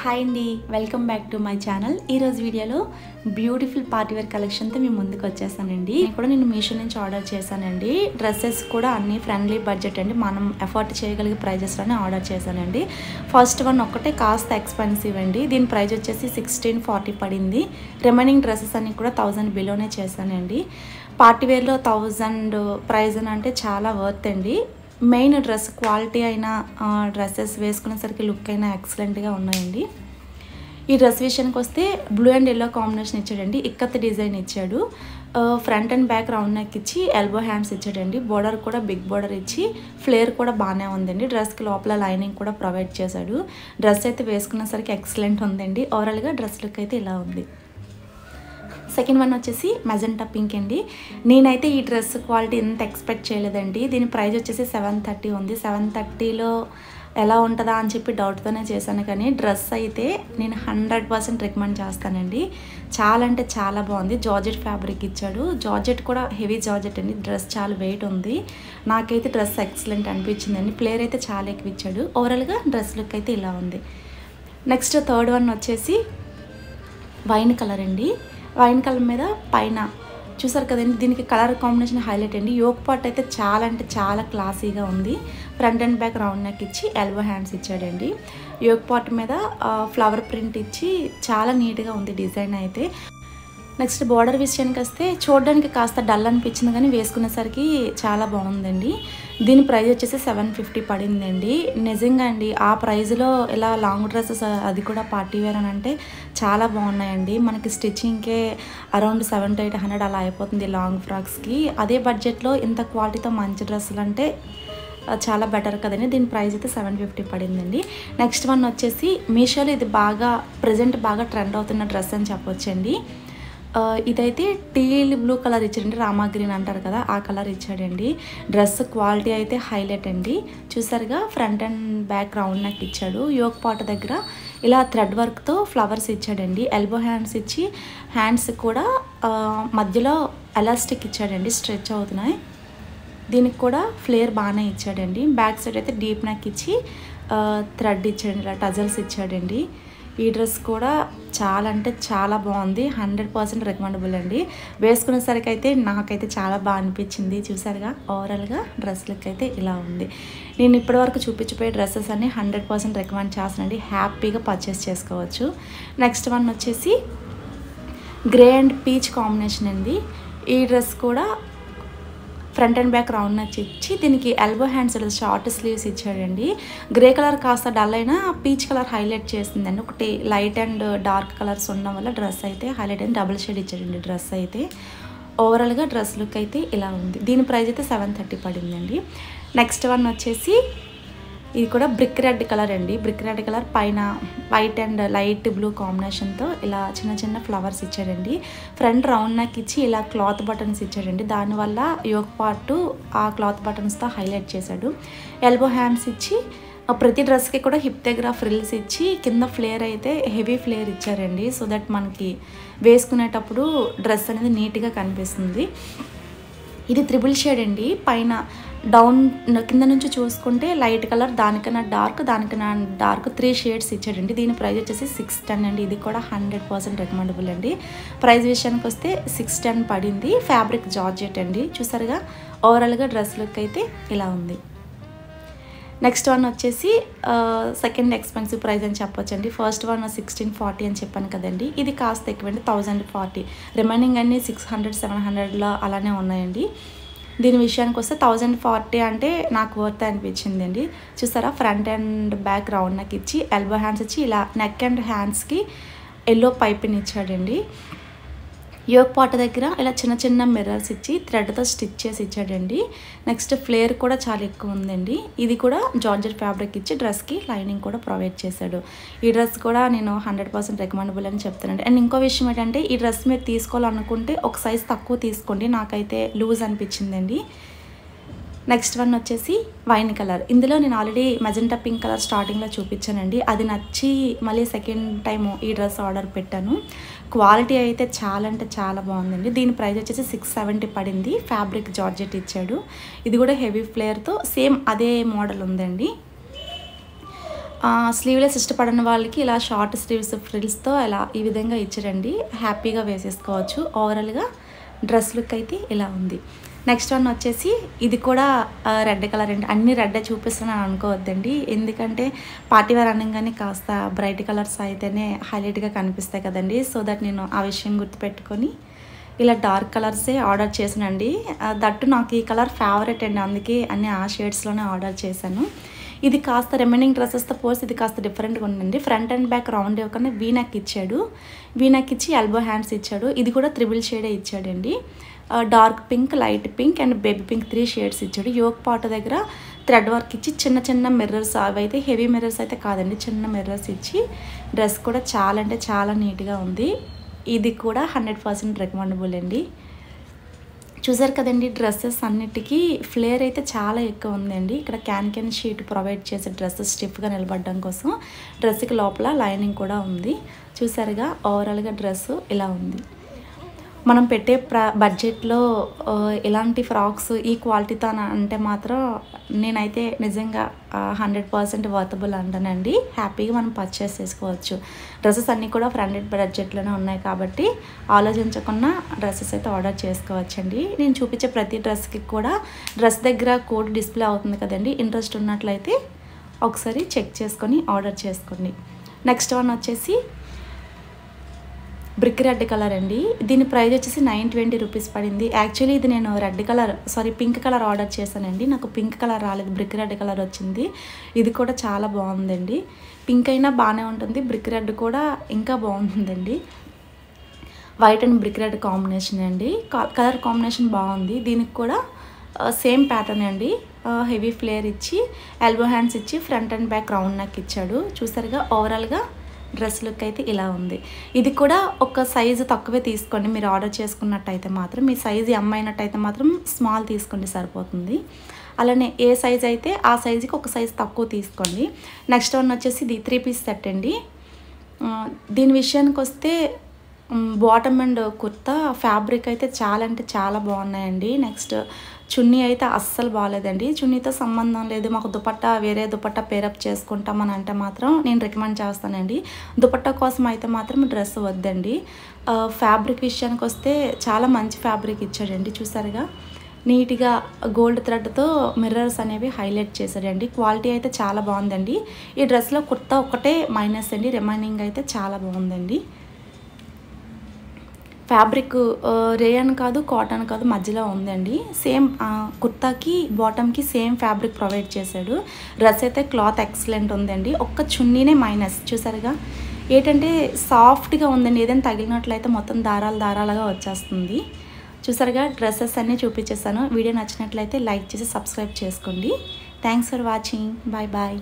Hi అండి, welcome back to my channel. ఈరోజు వీడియోలో బ్యూటిఫుల్ పార్టీ వేర్ కలెక్షన్తో మేము ముందుకు వచ్చేసానండి. నేను మీషో నుంచి ఆర్డర్ చేశానండి. డ్రెస్సెస్ కూడా అన్ని ఫ్రెండ్లీ బడ్జెట్ అండి, మనం ఎఫోర్డ్ చేయగలిగే ప్రైజెస్లోనే ఆర్డర్ చేశానండి. ఫస్ట్ వన్ ఒక్కటే కాస్త ఎక్స్పెన్సివ్ అండి. దీని ప్రైస్ వచ్చేసి 1640 పడింది. రిమైనింగ్ డ్రెస్సెస్ అన్ని కూడా 1000 బిలోనే చేశానండి. పార్టీ వేర్లో 1000 ప్రైజ్ అంటే చాలా వర్త్ అండి. మెయిన్ డ్రెస్ క్వాలిటీ అయినా డ్రెస్సెస్ వేసుకునేసరికి లుక్ అయినా ఎక్సలెంట్గా ఉన్నాయండి. ఈ డ్రెస్ విషయానికి వస్తే బ్లూ అండ్ ఎల్లో కాంబినేషన్ ఇచ్చాడండి. ఇక్కత్ డిజైన్ ఇచ్చాడు. Front and back round neck ఇచ్చి ఎల్బో హ్యాండ్స్ ఇచ్చాడండి. బోర్డర్ కూడా బిగ్ బోర్డర్ ఇచ్చి ఫ్లేర్ కూడా బాగానే ఉందండి. డ్రెస్కి లోపల లైనింగ్ కూడా ప్రొవైడ్ చేశాడు. డ్రెస్ అయితే వేసుకునేసరికి ఎక్సలెంట్ ఉందండి. ఓవరాల్గా డ్రెస్ లుక్ అయితే ఇలా ఉంది. సెకండ్ వన్ వచ్చేసి మెజెంటా పింక్ అండి. నేనైతే ఈ డ్రెస్ క్వాలిటీ ఎంత ఎక్స్పెక్ట్ చేయలేదండి. దీని ప్రైస్ వచ్చేసి 730 ఉంది. 730లో ఎలా ఉంటుందా అని చెప్పి డౌట్తోనే చేశాను, కానీ డ్రెస్ అయితే నేను 100% రికమెండ్ చేస్తానండి. చాలా అంటే చాలా బాగుంది. జార్జెట్ ఫ్యాబ్రిక్ ఇచ్చాడు. జార్జెట్ కూడా హెవీ జార్జెట్ అండి. డ్రెస్ చాలా వెయిట్ ఉంది. నాకైతే డ్రెస్ ఎక్సలెంట్ అనిపించిందండి. ప్లేయర్ అయితే చాలా ఎక్కువ ఇచ్చాడు. ఓవరాల్గా డ్రెస్ లుక్ అయితే ఇలా ఉంది. నెక్స్ట్ థర్డ్ వన్ వచ్చేసి వైన్ కలర్ అండి. వైన్ కలర్ మీద పైన చూసారు కదండి, దీనికి కలర్ కాంబినేషన్ హైలైట్ అండి. యోక్ పార్ట్ అయితే చాలా అంటే చాలా క్లాసీగా ఉంది. Front and back round neck ఇచ్చి ఎల్బో హ్యాండ్స్ ఇచ్చాడండి. యోక్ పార్ట్ మీద ఫ్లవర్ ప్రింట్ ఇచ్చి చాలా నీట్గా ఉంది డిజైన్ అయితే. నెక్స్ట్ బార్డర్ విషయానికి వస్తే చూడడానికి కాస్త డల్ అనిపించింది, కానీ వేసుకునేసరికి చాలా బాగుందండి. దీని ప్రైస్ వచ్చేసి 750 పడిందండి. నిజంగా అండి, ఆ ప్రైస్లో ఇలా లాంగ్ డ్రెస్సెస్ అది కూడా పార్టీ వేర్ అని అంటే చాలా బాగున్నాయండి. మనకి స్టిచ్చింగ్కే అరౌండ్ 700 to 800 అలా అయిపోతుంది లాంగ్ ఫ్రాక్స్కి. అదే బడ్జెట్లో ఇంత క్వాలిటీతో మంచి డ్రెస్సులు అంటే చాలా బెటర్ కదండి. దీని ప్రైస్ అయితే 750 పడిందండి. నెక్స్ట్ వన్ వచ్చేసి మీషోలో ఇది ప్రజెంట్ బాగా ట్రెండ్ అవుతున్న డ్రెస్ అని చెప్పొచ్చండి. ఇదైతే టీల్ బ్లూ కలర్ ఇచ్చాడండి. రామా గ్రీన్ అంటారు కదా, ఆ కలర్ ఇచ్చాడండి. డ్రెస్ క్వాలిటీ అయితే హైలైట్ అండి. చూసారుగా, front and back round neck ఇచ్చాడు. యోక్ పార్ట్ దగ్గర ఇలా థ్రెడ్ వర్క్తో ఫ్లవర్స్ ఇచ్చాడండి. ఎల్బో హ్యాండ్స్ ఇచ్చి హ్యాండ్స్ కూడా మధ్యలో ఎలాస్టిక్ ఇచ్చాడండి, స్ట్రెచ్ అవుతున్నాయి. దీనికి కూడా ఫ్లేర్ బాగానే ఇచ్చాడండి. బ్యాక్ సైడ్ అయితే డీప్ నెక్ ఇచ్చి థ్రెడ్ ఇచ్చాడండి, ఇలా టజల్స్ ఇచ్చాడండి. ఈ డ్రెస్ కూడా చాలా అంటే చాలా బాగుంది. 100% రికమెండబుల్ అండి. వేసుకునేసరికి అయితే నాకైతే చాలా బాగా అనిపించింది. చూసారుగా, ఓవరాల్గా డ్రెస్ లుక్ అయితే ఇలా ఉంది. నేను ఇప్పటివరకు చూపించిపోయే డ్రెస్సెస్ అన్ని 100% రికమెండ్ చేస్తానండి. హ్యాపీగా పర్చేస్ చేసుకోవచ్చు. నెక్స్ట్ వన్ వచ్చేసి గ్రే అండ్ పీచ్ కాంబినేషన్ అండి. ఈ డ్రెస్ కూడా front and back round neck ఇచ్చి దీనికి ఎల్బో హ్యాండ్స్ షార్ట్ స్లీవ్స్ ఇచ్చాడండి. గ్రే కలర్ కాస్త డల్ అయినా పీచ్ కలర్ హైలైట్ చేసిందండి. ఒకటి లైట్ అండ్ డార్క్ కలర్స్ ఉండడం వల్ల డ్రెస్ అయితే హైలైట్ అయింది. డబుల్ షేడ్ ఇచ్చాడండి డ్రెస్ అయితే. ఓవరాల్గా డ్రెస్ లుక్ అయితే ఇలా ఉంది. దీని ప్రైస్ అయితే 730 పడిందండి. నెక్స్ట్ వన్ వచ్చేసి ఇది కూడా బ్రిక్ రెడ్ కలర్ అండి. బ్రిక్ రెడ్ కలర్ పైన వైట్ అండ్ లైట్ బ్లూ కాంబినేషన్తో ఇలా చిన్న చిన్న ఫ్లవర్స్ ఇచ్చాడండి. ఫ్రంట్ రౌండ్ నెక్ ఇచ్చి ఇలా క్లాత్ బటన్స్ ఇచ్చాడండి. దానివల్ల యోక్ పార్ట్ ఆ క్లాత్ బటన్స్తో హైలైట్ చేశాడు. ఎల్బో హ్యాండ్స్ ఇచ్చి ప్రతి డ్రెస్కి కూడా హిప్ దగ్గర ఫ్రిల్స్ ఇచ్చి కింద ఫ్లేర్ అయితే హెవీ ఫ్లేర్ ఇచ్చారండి. సో దట్ మనకి వేసుకునేటప్పుడు డ్రెస్ అనేది నీట్గా కనిపిస్తుంది. ఇది త్రిబుల్ షేడ్ అండి. పైన డౌన్ కింద నుంచి చూసుకుంటే లైట్ కలర్, దానికన్నా డార్క్ 3 షేడ్స్ ఇచ్చాడండి. దీని ప్రైస్ వచ్చేసి 610 అండి. ఇది కూడా 100% రికమెండబుల్ అండి. ప్రైస్ విషయానికి వస్తే 610 పడింది. ఫ్యాబ్రిక్ జార్జెట్ అండి. చూసారుగా, ఓవరాల్గా డ్రెస్ లుక్ అయితే ఇలా ఉంది. నెక్స్ట్ వన్ వచ్చేసి సెకండ్ ఎక్స్పెన్సివ్ ప్రైస్ అని చెప్పొచ్చండి. ఫస్ట్ వన్ 1640 అని చెప్పాను కదండి. ఇది కాస్త ఎక్కువండి, 1040. రిమైనింగ్ అన్ని 600, 700లో అలానే ఉన్నాయండి. దీని విషయానికి వస్తే 1040 అంటే నాకు వర్త్ అనిపించింది అండి. చూసారా, front and back round neck ఇచ్చి ఎల్బో హ్యాండ్స్ ఇచ్చి ఇలా నెక్ అండ్ హ్యాండ్స్కి ఎల్లో పైపింగ్ ఇచ్చాడండి. యోక్ పార్ట్ దగ్గర ఇలా చిన్న చిన్న మిర్రర్స్ ఇచ్చి థ్రెడ్తో స్టిచ్ చేసి ఇచ్చాడండి. నెక్స్ట్ ఫ్లేర్ కూడా చాలా ఎక్కువ ఉందండి. ఇది కూడా జార్జెట్ ఫ్యాబ్రిక్ ఇచ్చి డ్రెస్కి లైనింగ్ కూడా ప్రొవైడ్ చేశాడు. ఈ డ్రెస్ కూడా నేను 100% రికమెండబుల్ అని చెప్తానండి. అండ్ ఇంకో విషయం ఏంటంటే, ఈ డ్రెస్ మీరు తీసుకోవాలనుకుంటే ఒక సైజ్ తక్కువ తీసుకోండి. నాకైతే లూజ్ అనిపించిందండి. నెక్స్ట్ వన్ వచ్చేసి వైన్ కలర్. ఇందులో నేను ఆల్రెడీ మెజెంటా పింక్ కలర్ స్టార్టింగ్లో చూపించానండి. అది నచ్చి మళ్ళీ సెకండ్ టైం ఈ డ్రెస్ ఆర్డర్ పెట్టాను. క్వాలిటీ అయితే చాలా అంటే చాలా బాగుందండి. దీని ప్రైస్ వచ్చేసి 670 పడింది. ఫ్యాబ్రిక్ జార్జెట్ ఇచ్చాడు. ఇది కూడా హెవీ ఫ్లేర్తో సేమ్ అదే మోడల్ ఉందండి. స్లీవ్లెస్ ఇష్టపడని వాళ్ళకి ఇలా షార్ట్ స్లీవ్స్ ఫ్రిల్స్తో ఇలా ఈ విధంగా ఇచ్చారండి. హ్యాపీగా వేసేసుకోవచ్చు. ఓవరాల్గా డ్రెస్ లుక్ అయితే ఇలా ఉంది. నెక్స్ట్ వన్ వచ్చేసి ఇది కూడా రెడ్ కలర్ అండి. అన్ని రెడ్ చూపిస్తున్నాను అనుకోవద్దండి, ఎందుకంటే పార్టీ వేర్ అనగానే కాస్త బ్రైట్ కలర్స్ అయితేనే హైలైట్గా కనిపిస్తాయి కదండి. సో దట్ నేను ఆ విషయం గుర్తుపెట్టుకొని ఇలా డార్క్ కలర్సే ఆర్డర్ చేశానండి. దట్టు నాకు ఈ కలర్ ఫేవరెట్ అండి, అందుకే అన్ని ఆ షేడ్స్లోనే ఆర్డర్ చేశాను. ఇది కాస్త రిమైనింగ్ డ్రెస్సెస్తో పోల్సి ఇది కాస్త డిఫరెంట్గా ఉందండి. ఫ్రంట్ అండ్ బ్యాక్ రౌండ్ ఇవ్వకుండా వీనెక్ ఇచ్చాడు. వీనెక్ ఇచ్చి ఎల్బో హ్యాండ్స్ ఇచ్చాడు. ఇది కూడా త్రిబుల్ షేడే ఇచ్చాడండి. Dark pink, light pink and baby pink 3 shades ఇచ్చాడు. యోక్ పార్ట్ దగ్గర థ్రెడ్ వర్క్ ఇచ్చి చిన్న చిన్న మిర్రర్స్, అవి అయితే హెవీ మిర్రర్స్ అయితే కాదండి, చిన్న మిర్రర్స్ ఇచ్చి డ్రెస్ కూడా చాలా అంటే చాలా నీట్గా ఉంది. ఇది కూడా 100% రికమెండబుల్ అండి. చూసారు కదండి, డ్రెస్సెస్ అన్నిటికీ ఫ్లేర్ అయితే చాలా ఎక్కువ ఉందండి. ఇక్కడ క్యాన్ షీట్ ప్రొవైడ్ చేసే డ్రెస్సెస్ స్టిఫ్గా నిలబడడం కోసం డ్రెస్కి లోపల లైనింగ్ కూడా ఉంది. చూసారుగా ఓవరాల్గా డ్రెస్ ఇలా ఉంది. మనం పెట్టే బడ్జెట్లో ఇలాంటి ఫ్రాక్స్ ఈ క్వాలిటీతో అంటే మాత్రం నేనైతే నిజంగా 100% వర్తబుల్ అంటానండి. హ్యాపీగా మనం పర్చేస్ చేసుకోవచ్చు. డ్రెస్సెస్ అన్నీ కూడా ఫ్రెండెడ్ బడ్జెట్లోనే ఉన్నాయి కాబట్టి ఆలోచించకుండా డ్రెస్సెస్ అయితే ఆర్డర్ చేసుకోవచ్చండి. నేను చూపించే ప్రతి డ్రెస్కి కూడా డ్రెస్ దగ్గర కోడ్ డిస్ప్లే అవుతుంది కదండి. ఇంట్రెస్ట్ ఉన్నట్లయితే ఒకసారి చెక్ చేసుకొని ఆర్డర్ చేసుకోండి. నెక్స్ట్ వన్ వచ్చేసి బ్రిక్ రెడ్ కలర్ అండి. దీని ప్రైస్ వచ్చేసి 920 రూపీస్ పడింది. యాక్చువల్లీ ఇది నేను పింక్ కలర్ ఆర్డర్ చేశానండి. నాకు పింక్ కలర్ రాలేదు, బ్రిక్ రెడ్ కలర్ వచ్చింది. ఇది కూడా చాలా బాగుందండి. పింక్ అయినా బాగానే ఉంటుంది, బ్రిక్ రెడ్ కూడా ఇంకా బాగుంటుందండి. White and brick red combination అండి. కలర్ కాంబినేషన్ బాగుంది. దీనికి కూడా సేమ్ ప్యాటర్న్ అండి. హెవీ ఫ్లేర్ ఇచ్చి ఎల్బో హ్యాండ్స్ ఇచ్చి front and back round neck ఇచ్చాడు. చూసారుగా ఓవరాల్గా డ్రెస్ లుక్ అయితే ఇలా ఉంది. ఇది కూడా ఒక సైజు తక్కువే తీసుకోండి. మీరు ఆర్డర్ చేసుకున్నట్టయితే మాత్రం, మీ సైజు ఎమ్ అయినట్టయితే మాత్రం స్మాల్ తీసుకోండి సరిపోతుంది. అలానే ఏ సైజ్ అయితే ఆ సైజుకి ఒక సైజు తక్కువ తీసుకోండి. నెక్స్ట్ వన్ వచ్చేసి ఇది 3 పీస్ సెట్ అండి. దీని విషయానికి వస్తే బాటమ్ అండ్ కుర్తా ఫ్యాబ్రిక్ అయితే చాలా అంటే చాలా బాగున్నాయండి. నెక్స్ట్ చున్నీ అయితే అస్సలు బాగాలేదండి. చున్నీతో సంబంధం లేదు, మాకు దుపట్టా వేరే దుపట్టా పేరప్ చేసుకుంటామని అంటే మాత్రం నేను రికమెండ్ చేస్తానండి. దుపట్టా కోసం అయితే మాత్రం డ్రెస్ వద్దండి. ఫ్యాబ్రిక్ విషయానికి వస్తే చాలా మంచి ఫ్యాబ్రిక్ ఇచ్చాడండి. చూసారుగా నీట్గా గోల్డ్ థ్రెడ్తో మిర్రర్స్ అనేవి హైలైట్ చేశాడండి. క్వాలిటీ అయితే చాలా బాగుందండి. ఈ డ్రెస్లో కుర్తా ఒకటే మైనస్ అండి, రిమైనింగ్ అయితే చాలా బాగుందండి. ఫ్యాబ్రిక్ రేయన్ కాదు, కాటన్ కాదు, మధ్యలో ఉందండి. సేమ్ కుర్తాకి బాటమ్కి సేమ్ ఫ్యాబ్రిక్ ప్రొవైడ్ చేశాడు. డ్రెస్ అయితే క్లాత్ ఎక్సలెంట్ ఉందండి. ఒక్క చున్నీనే మైనస్. చూసారుగా ఏంటంటే సాఫ్ట్గా ఉందండి. ఏదైనా తగిలినట్లయితే మొత్తం దారాలుగా వచ్చేస్తుంది. చూసారుగా డ్రెస్సెస్ అన్నీ చూపించేసాను. వీడియో నచ్చినట్లయితే లైక్ చేసి సబ్స్క్రైబ్ చేసుకోండి. Thanks for watching. Bye bye.